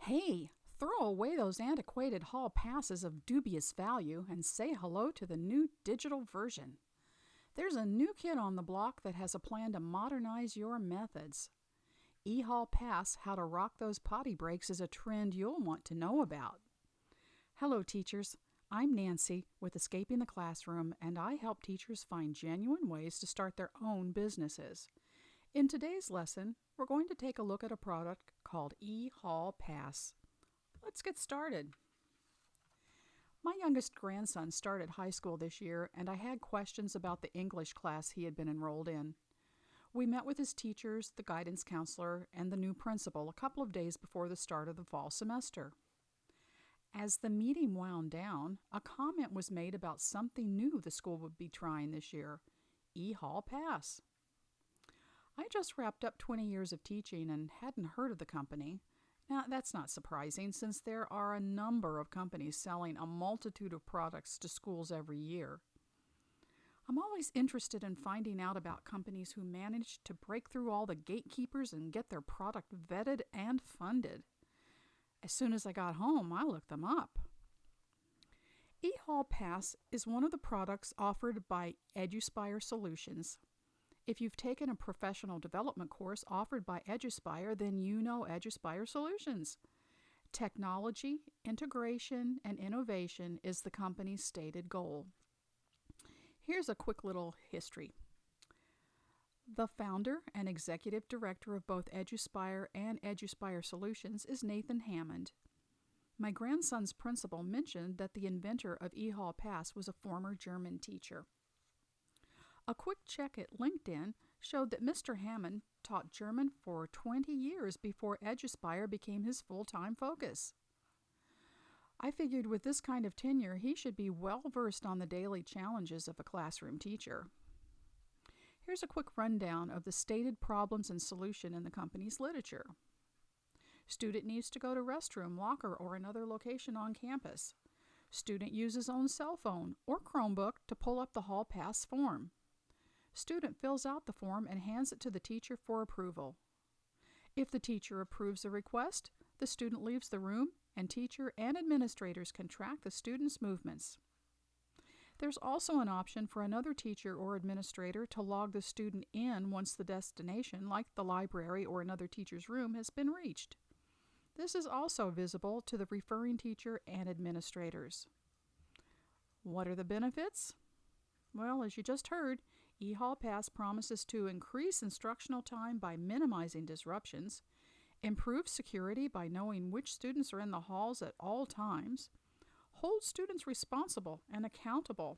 Hey, throw away those antiquated hall passes of dubious value and say hello to the new digital version. There's a new kid on the block that has a plan to modernize your methods. E-Hall Pass How to Rock Those Potty Breaks is a trend you'll want to know about. Hello, teachers. I'm Nancy with Escaping the Classroom, and I help teachers find genuine ways to start their own businesses. In today's lesson, we're going to take a look at a product called E-Hall Pass. Let's get started. My youngest grandson started high school this year, and I had questions about the English class he had been enrolled in. We met with his teachers, the guidance counselor, and the new principal a couple of days before the start of the fall semester. As the meeting wound down, a comment was made about something new the school would be trying this year, E-Hall Pass. I just wrapped up 20 years of teaching and hadn't heard of the company. Now, that's not surprising since there are a number of companies selling a multitude of products to schools every year. I'm always interested in finding out about companies who manage to break through all the gatekeepers and get their product vetted and funded. As soon as I got home, I looked them up. E-Hall Pass is one of the products offered by EduSpire Solutions. If you've taken a professional development course offered by EduSpire, then you know EduSpire Solutions. Technology, integration, and innovation is the company's stated goal. Here's a quick little history. The founder and executive director of both EduSpire and EduSpire Solutions is Nathan Hammond. My grandson's principal mentioned that the inventor of E-Hall Pass was a former German teacher. A quick check at LinkedIn showed that Mr. Hammond taught German for 20 years before EduSpire became his full-time focus. I figured with this kind of tenure, he should be well versed on the daily challenges of a classroom teacher. Here's a quick rundown of the stated problems and solution in the company's literature. Student needs to go to restroom, locker, or another location on campus. Student uses own cell phone or Chromebook to pull up the Hall Pass form. Student fills out the form and hands it to the teacher for approval. If the teacher approves the request, the student leaves the room and teacher and administrators can track the student's movements. There's also an option for another teacher or administrator to log the student in once the destination, like the library or another teacher's room, has been reached. This is also visible to the referring teacher and administrators. What are the benefits? Well, as you just heard, E-Hall Pass promises to increase instructional time by minimizing disruptions, improve security by knowing which students are in the halls at all times, hold students responsible and accountable.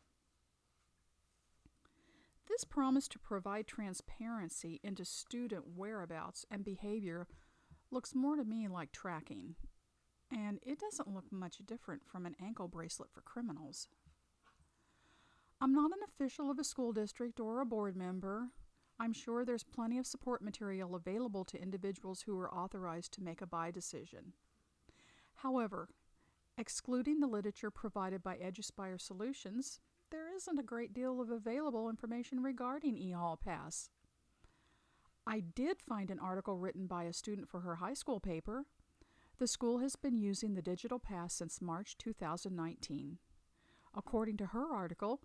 This promise to provide transparency into student whereabouts and behavior looks more to me like tracking, and it doesn't look much different from an ankle bracelet for criminals. I'm not an official of a school district or a board member. I'm sure there's plenty of support material available to individuals who are authorized to make a buy decision. However, excluding the literature provided by EduSpire Solutions, there isn't a great deal of available information regarding E-Hall Pass. I did find an article written by a student for her high school paper. The school has been using the digital pass since March 2019. According to her article,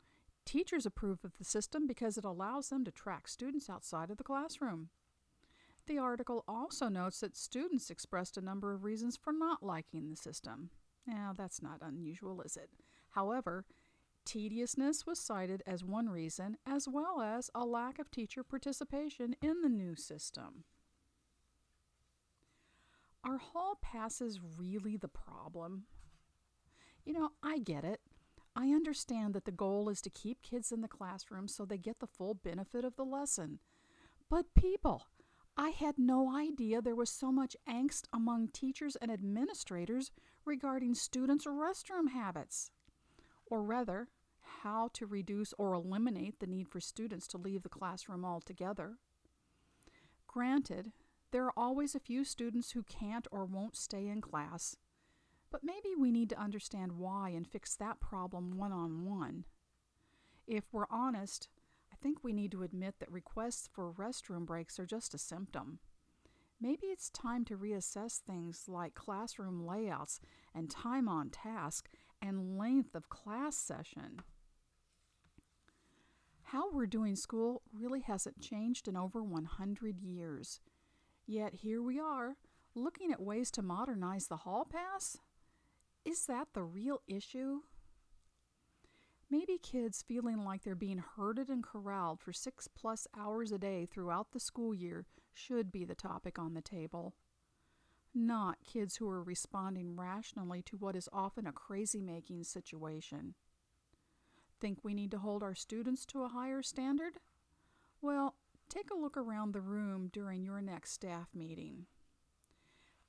teachers approve of the system because it allows them to track students outside of the classroom. The article also notes that students expressed a number of reasons for not liking the system. Now, that's not unusual, is it? However, tediousness was cited as one reason, as well as a lack of teacher participation in the new system. Are hall passes really the problem? I get it. I understand that the goal is to keep kids in the classroom so they get the full benefit of the lesson. But people, I had no idea there was so much angst among teachers and administrators regarding students' restroom habits. Or rather, how to reduce or eliminate the need for students to leave the classroom altogether. Granted, there are always a few students who can't or won't stay in class, but maybe we need to understand why and fix that problem one-on-one. If we're honest, I think we need to admit that requests for restroom breaks are just a symptom. Maybe it's time to reassess things like classroom layouts and time on task and length of class session. How we're doing school really hasn't changed in over 100 years. Yet here we are, looking at ways to modernize the hall pass? Is that the real issue? Maybe kids feeling like they're being herded and corralled for 6+ hours a day throughout the school year should be the topic on the table. Not kids who are responding rationally to what is often a crazy-making situation. Think we need to hold our students to a higher standard? Well, take a look around the room during your next staff meeting.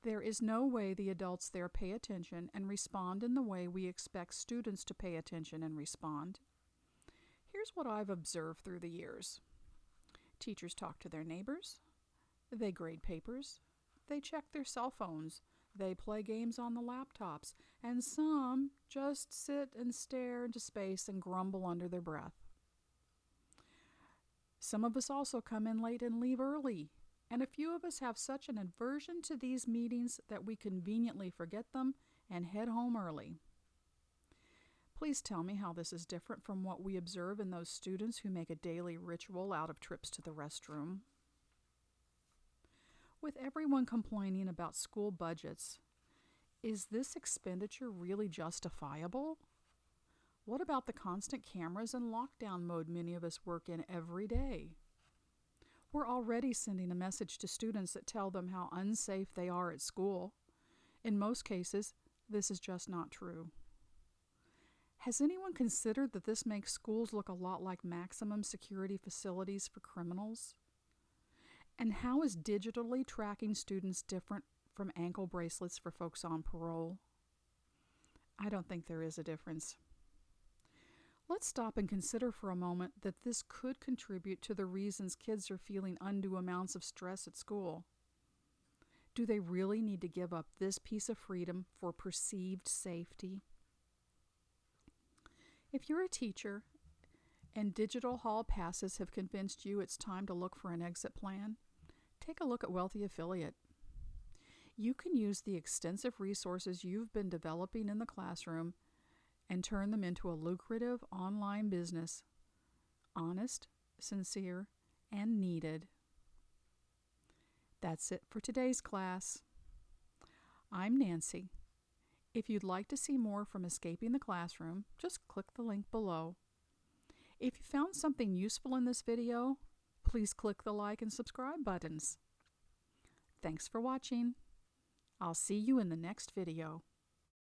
There is no way the adults there pay attention and respond in the way we expect students to pay attention and respond. Here's what I've observed through the years. Teachers talk to their neighbors. They grade papers. They check their cell phones. They play games on the laptops. And some just sit and stare into space and grumble under their breath. Some of us also come in late and leave early. And a few of us have such an aversion to these meetings that we conveniently forget them and head home early. Please tell me how this is different from what we observe in those students who make a daily ritual out of trips to the restroom. With everyone complaining about school budgets, is this expenditure really justifiable? What about the constant cameras and lockdown mode many of us work in every day? We're already sending a message to students that tell them how unsafe they are at school. In most cases, this is just not true. Has anyone considered that this makes schools look a lot like maximum security facilities for criminals? And how is digitally tracking students different from ankle bracelets for folks on parole? I don't think there is a difference. Let's stop and consider for a moment that this could contribute to the reasons kids are feeling undue amounts of stress at school. Do they really need to give up this piece of freedom for perceived safety? If you're a teacher and digital hall passes have convinced you it's time to look for an exit plan, take a look at Wealthy Affiliate. You can use the extensive resources you've been developing in the classroom and turn them into a lucrative online business. Honest, sincere, and needed. That's it for today's class. I'm Nancy. If you'd like to see more from Escaping the Classroom, just click the link below. If you found something useful in this video, please click the like and subscribe buttons. Thanks for watching. I'll see you in the next video.